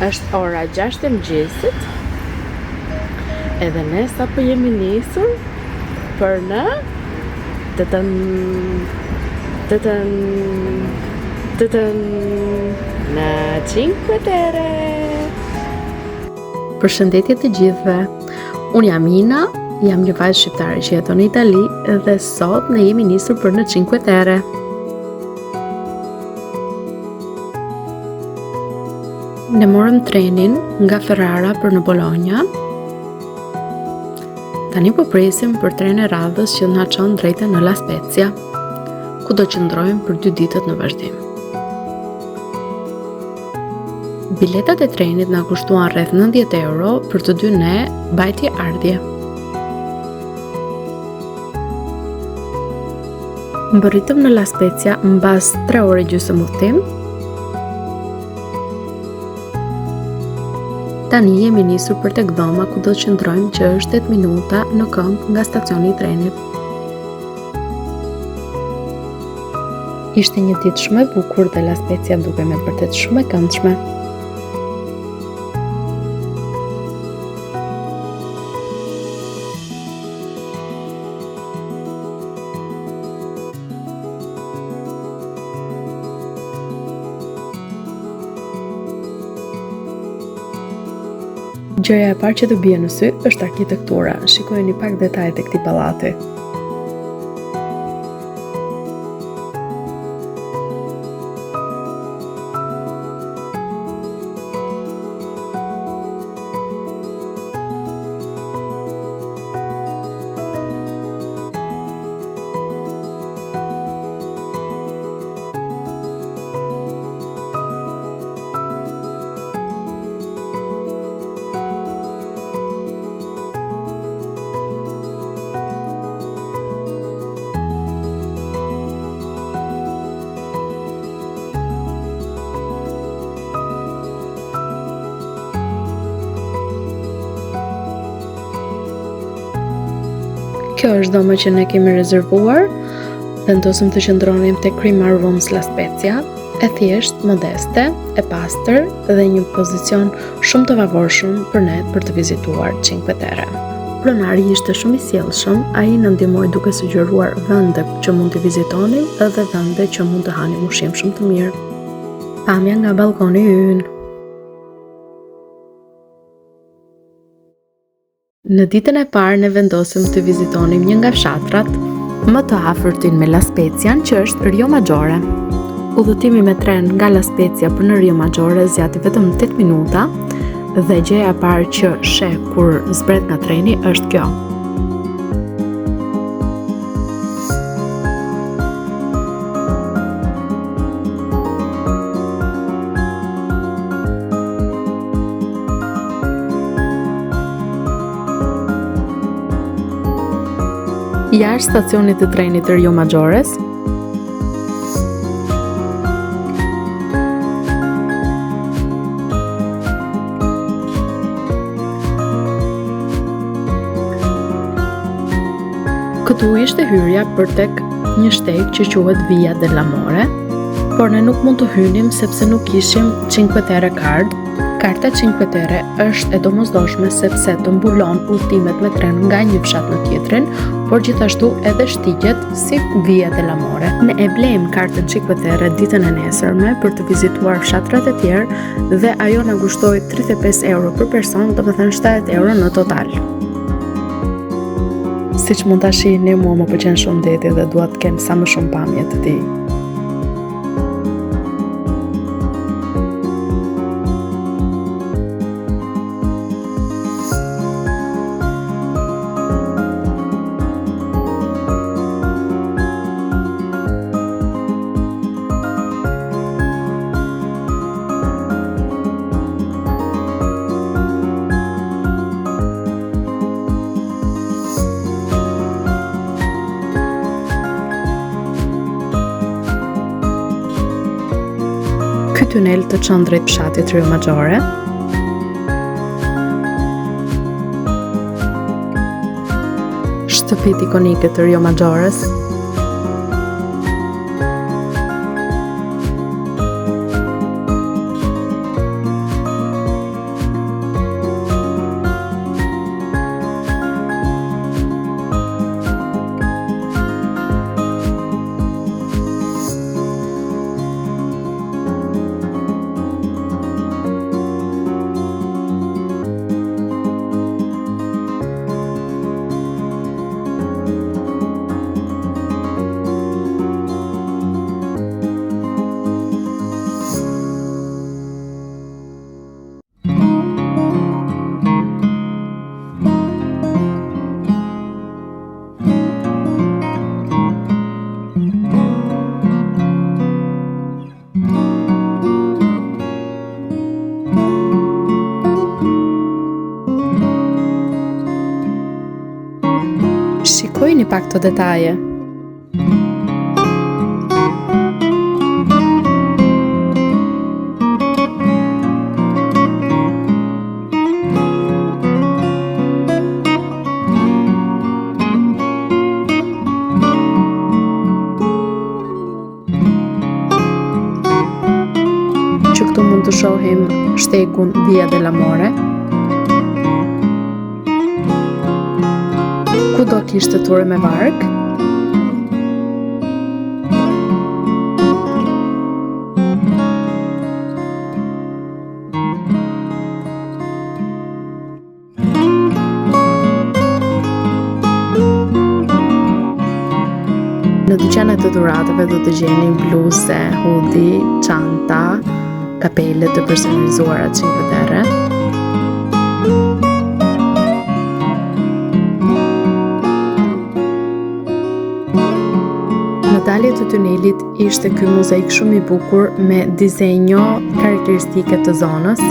Është ora 6 e mëngjesit. Edhe ne sapo jemi nisur për në në Cinque Terre. Përshëndetje të gjithëve. Unë jam Ina, jam një vajzë shqiptare që jeton në Itali dhe sot ne jemi nisur për në Cinque Terre. Ne morëm trenin nga Ferrara për në Bologna. Tani po presim për tren e radhës që na çon drejtë në La Spezia, ku do qëndrojmë për 2 ditët në vazhdim. Biletat e trenit na kushtuan rreth 90 euro për të dy ne, bajtje ardhje. Mbërritëm në La Spezia mbas 3 ore gjysmë udhtim. Tani jemi nisur për tek dhoma ku do të qëndrojmë që është 8 minuta në këmbë nga stacioni i trenit. Ishte një ditë shumë e bukur dhe La Spezia duke me vërtet shumë e këndshme. Gjëja e parë që të bie në sy është arkitektura. Shikojeni pak detajet e këtij pallati. Kjo është dhoma që ne kemi rezervuar. Vendosëm të qëndronim tek Cremar Rooms La Spezia, e thjesht, modeste, e pastër dhe një pozicion shumë të favorshëm për ne për të vizituar Cinque Terre. Pronari ishte shumë i sjellshëm, ai na ndihmoi duke sugjeruar vende që mund të vizitonim edhe vende që mund të hanim ushqim shumë të mirë. Pamja nga balkoni ynë. Në ditën e parë ne vendosëm të vizitonim një nga fshatrat më të afërtin me La Spezia, që është Rio Maggiore. Udhëtimi me tren nga La Spezia për në Rio Maggiore zgjati vetëm 8 minuta dhe gjëja e parë që sheh kur zbret nga treni është kjo. Jashtë stacionit të trenit të Rio Maggiores, këtu ishte hyrja për tek një shteg që quhet Via dell'Amore, por ne nuk mund të hynim sepse nuk kishim Cinque Terre Card. Karta Cinque Terre është e domosdoshme sepse të mbulon udhëtimet me tren nga një fshat në tjetrin, por gjithashtu edhe shtigjet si Via dell'Amore. Ne e blejmë kartën Cinque Terre ditën e nesërme për të vizituar fshatrat e tjerë dhe ajo na kushtoi 35 euro për person, do të thënë 70 euro në total. Siç mund ta shihni, mua më pëlqen shumë deti dhe dua të kem sa më shumë pamje të tij. Ky tunel të çon drejt fshatit Rio Maggiore. Shtëpit ikonike të Rio Maggiores. Shikojini pak këto detaje. Që këtu mund të shohim shtegun Via dell'Amore. Ku do kishte ture me varg. Në dyqanet të dhuratave do të gjeni bluze, hoodie, çanta, kapele të personalizuara Cinque Terre. Në dalje të tunelit ishte ky mozaik shumë i bukur me dizenjo karakteristike të zonës.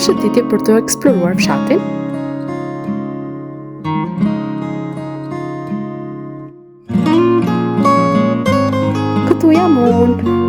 Shëtitje për të eksploruar fshatin. Këtu jam unë.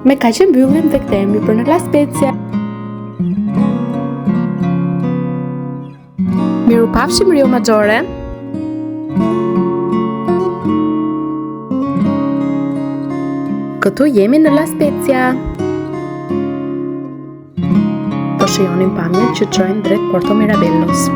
Me kaq e mbyllim dhe kthehemi për në La Spezia. Mirupafshim Rio Maggiore. Këtu jemi në La Spezia. Po shijonim pamjet që çojnë drejt Porto Mirabellos.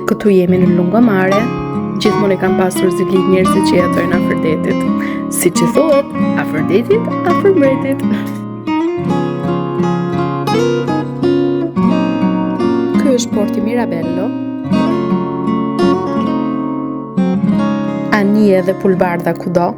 Këtu jemi në lungomare, gjithmonë e kam pasur zilit njerëzit që jetojnë afër detit. Siç i thuhet, afër detit, afër mbretit. Ky është Porti Mirabello. Anije dhe pulbardha kudo.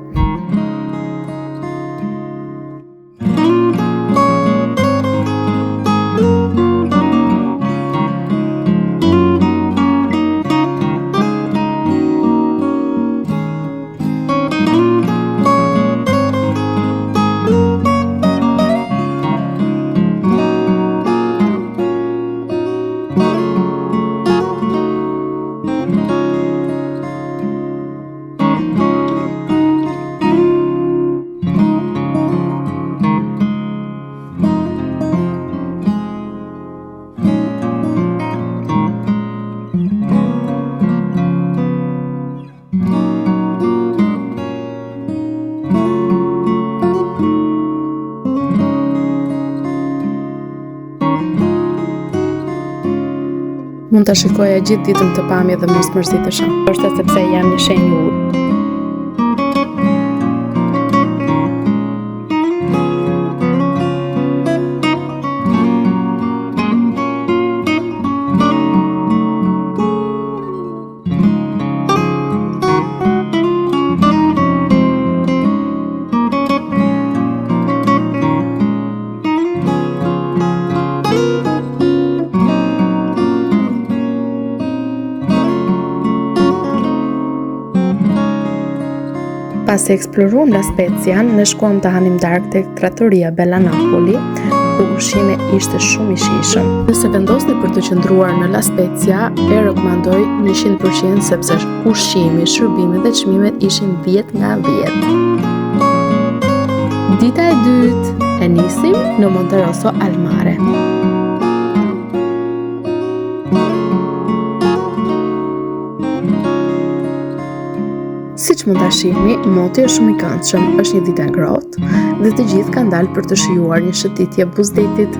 Mund të shikoja gjithë ditën të pamje dhe mos mërzitesha. Është sepse jam një shenjë ujë. Pasi eksploruam La Spezia, ne shkuam të hanim darkë tek trattoria Bella Napoli, ku ushqimi ishte shumë i shijshëm. Nëse vendosni për të qëndruar në La Spezia, e rekomandoj 100% sepse ushqimi, shërbimet dhe çmimet ishin 10 nga 10. Dita e dytë, e nisim në Monterosso al Mare. Siç mund ta shihni, moti është shumë i këndshëm, është një ditë ngrohtë dhe të gjithë kanë dalë për të shijuar një shëtitje buzdetit.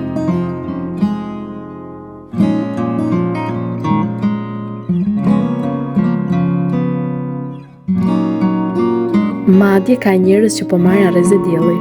Madje ka njerëz që po marrin rrezë dielli.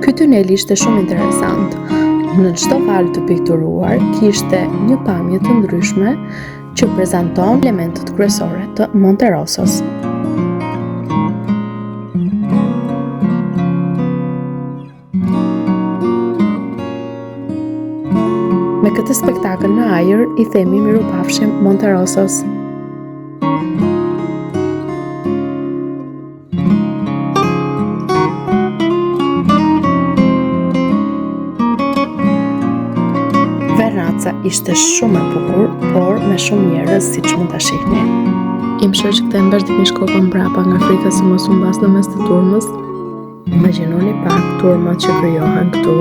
Ky tunel ishte shumë interesant. Në çdo valë të pikturuar kishte një pamje të ndryshme që prezanton elementët kryesore të Monterossos. Me këtë spektakël në ajër i themi mirupafshim Monterossos. Vernazza ishte shumë e bukur, por me shumë njerëz siç mund ta shihni. Im shoh që kthehem vazhdimisht kokën mbrapa nga frika se mos u mbas në mes të turmës. Imagjinoni pak turmat që krijohen këtu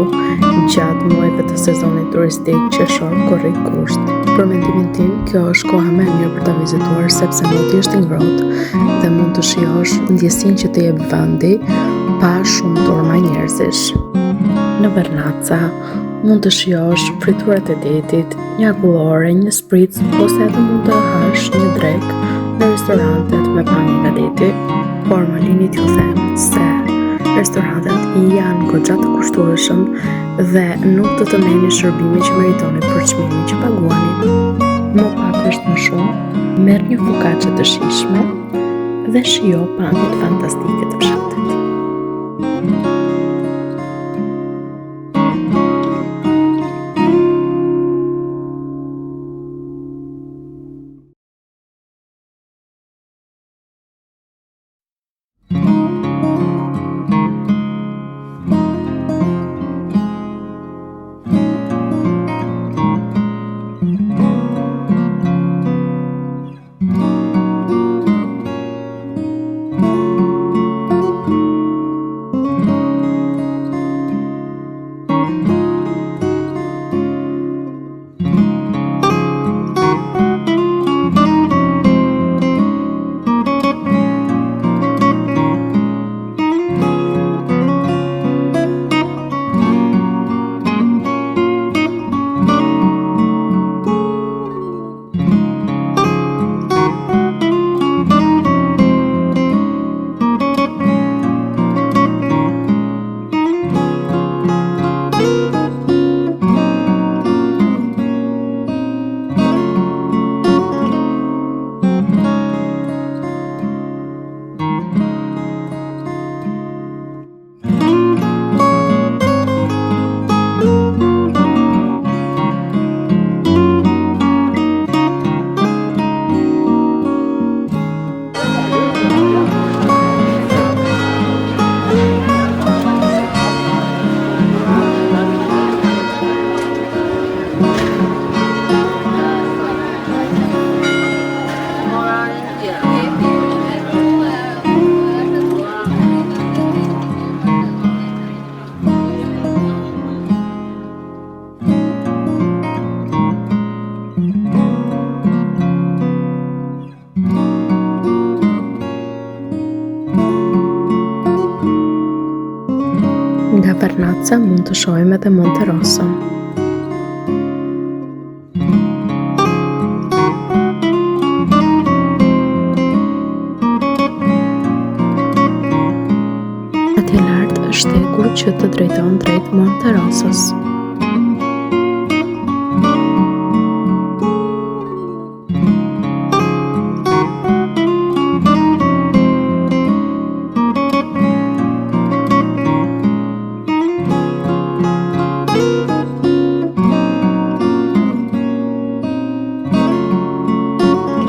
gjatë muajve të sezonit turistik qershor korrik kusht. Për mendimin tim, kjo është koha më e mirë për ta vizituar sepse moti është i ngrohtë dhe mund të shijosh ndjesinë që të jep vendi pa shumë turma njerëzish. Në Vernazza mund të shijosh friturat e detit, një akullore, një spritz, ose edhe mund të hash një drek në restorantet me pamje nga deti, por më lini t'ju them se restorantet janë goxha të kushtueshëm dhe nuk do të merrni shërbime që meritoni për çmimin që paguani. Më pak është më shumë, merr një focaccia të shijshme dhe shijo pamjet fantastike të fshatit. Nga Vernazza mund të shohim edhe Monte Rosso. Atje lart është shtegu që të drejton drejt Monte Rossos.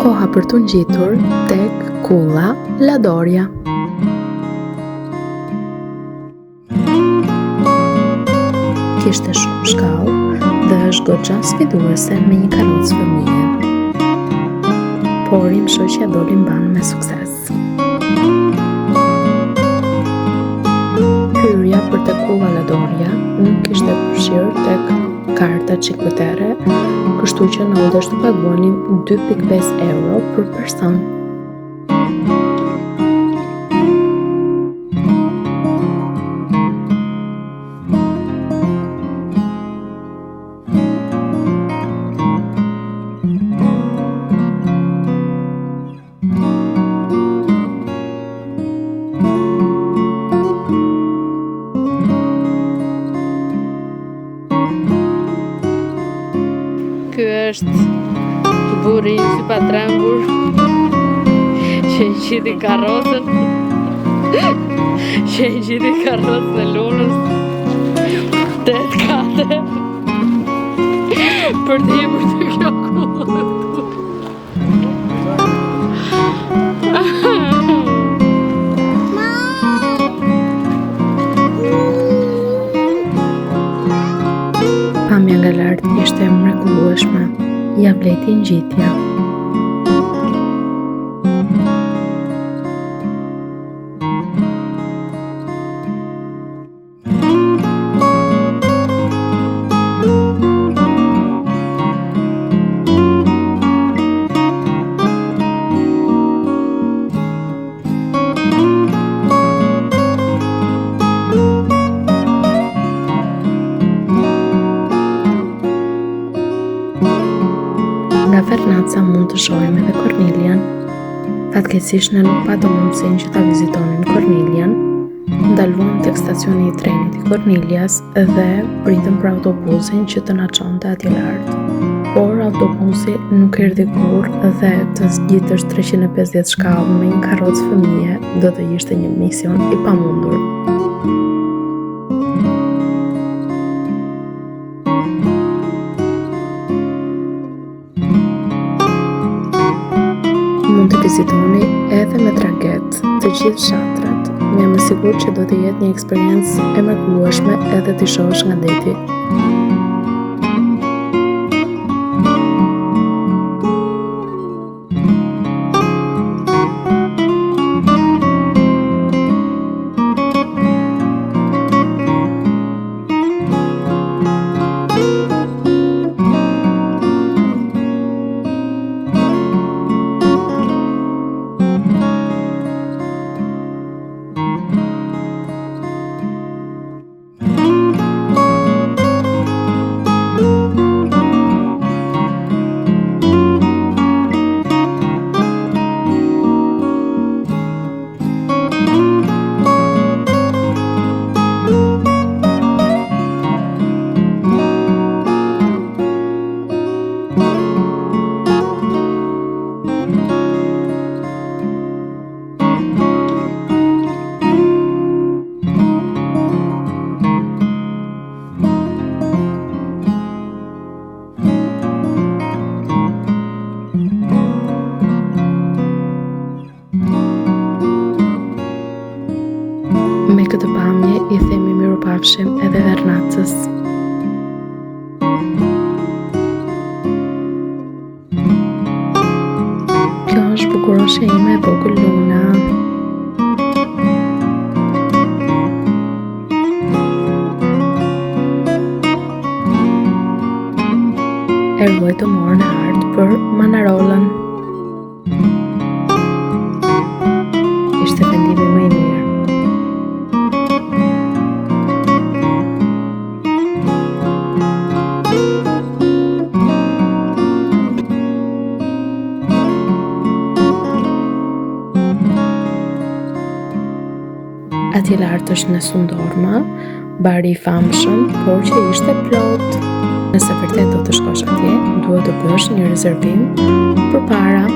Koha për të ngjitur tek kulla La Doria. Kishte shumë shkallë dhe është goxha sfiduese me një karrocë fëmije. Por im shoqja doli mban me sukses. Hyrja për tek kulla La Doria nuk ishte përfshirë tek karta Cinque Terre, kështu që na u desh të paguanim 2.5 euro për person. Ky është burri im si patrengur që i gjiti karrocën e lunës 8 kate për të hipur të kjo kullë. Pamja nga lart ishte e mrekullueshme, ja vleti ngjitja. Nga Vernazza mund të shohim edhe Cornilian. Fatkeqësisht ne nuk patëm mundësinë që ta vizitonim Cornilian. Ndaluam tek stacioni i trenit i Cornilias dhe pritëm për autobusin që të na çonte atje lart. Por autobusi nuk erdhi kurrë dhe të zgjidhësh 350 shkallë me një karrocë fëmije do të ishte një mision i pamundur. Mund të vizitoni edhe me tragjet të gjithë shatrat. Jam e sigurt që do të jetë një eksperiencë e mrekullueshme edhe t'i shohësh nga deti. natës. Kjo është bukuroshja ime e vogël Luna. E ruaj të morë në ardë për Manarolën. Ishte vendimi më i mirë. Ati lartë është në Sundorma, bari i famshëm, por që ishte plot. Nëse vërtet do të shkosh atje, duhet të bësh një rezervim përpara.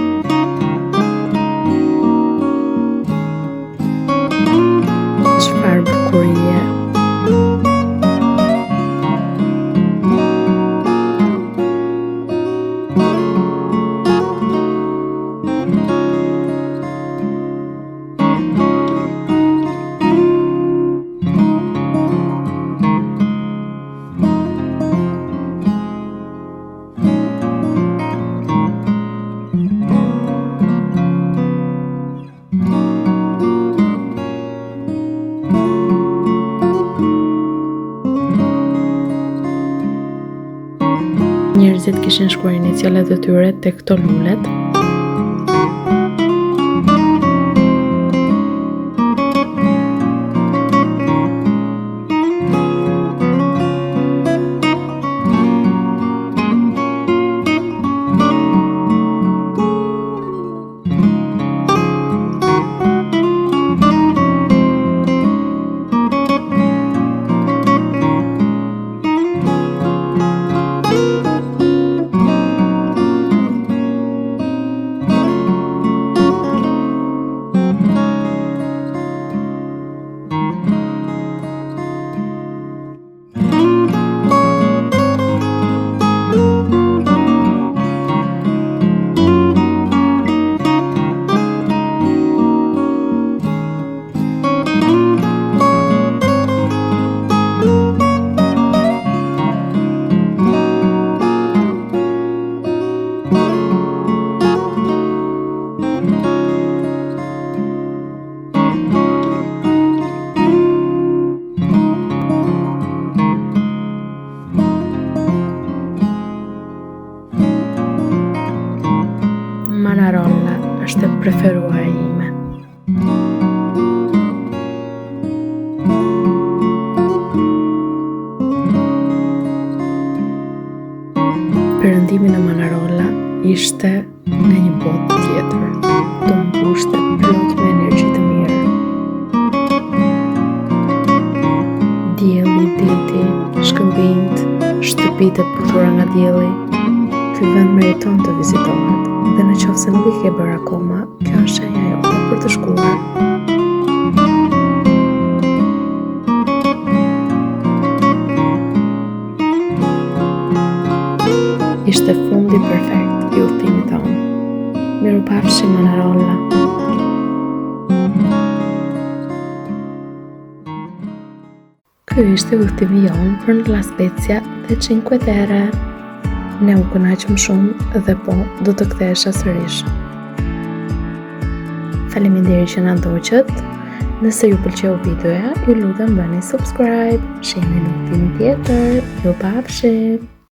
Çfarë bukurie! Njerëzit kishin shkruar inicialet e tyre tek këto lulet. Manarolla është e preferuar ime. Perëndimi në Manarolla ishte në një botë tjetër, të mbushte plot me energji të mirë. Dielli deti, shkëmbinjt, shtëpitë e puthura nga dielli. Ky vend meriton të vizitohet. Dhe në qoftë se nuk i ke bërë akoma, kjo është shenja jote për të shkuar. Ishte fundi perfekt i udhëtimit tonë. Mirupafshim Manarolla. Ky ishte udhëtimi jonë për në La Spezia dhe Cinque Terre. Ne u kënaqëm shumë dhe po do të kthehesha sërish. Faleminderit që na ndoqët. Nëse ju pëlqeu videoja, ju lutem bëni subscribe. Shihni në video tjetër. Ju pafshim.